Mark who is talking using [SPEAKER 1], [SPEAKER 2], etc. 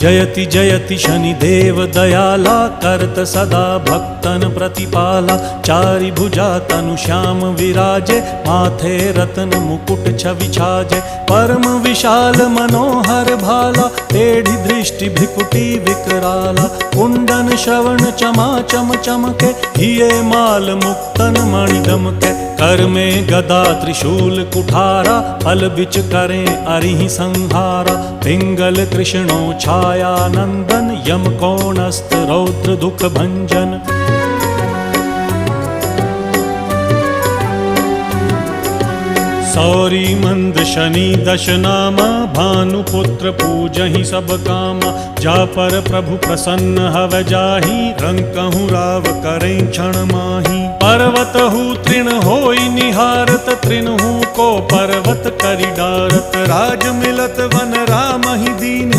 [SPEAKER 1] जयति जयति शनिदेव दयाला करत सदा भक्तन प्रतिपाला। चारि भुजा तनु श्याम विराजे माथे रत्न मुकुट छवि छाजे। परम विशाल मनोहर भाला टेढ़ी दृष्टि भ्रिकुटी विकराला। कुंडन श्रवण चमा चम चमके हिये माल मुक्तन मणि दमके। कर में गदा त्रिशूल कुठारा फल बिच करें अरिहि संहारा। पिंगल कृष्णो छाया नंदन यम कोणस्त रौद्र दुख भंजन। सौरी मंद शनि दश नामा भानुपुत्र पूजहि सब कामा। जा पर प्रभु प्रसन्न हव जाहि रंकहु राव करें क्षण माही। पर्वत हु तृण होई निहारत तृणहु को पर्वत करि डारत। राज मिलत वन राम ही दीन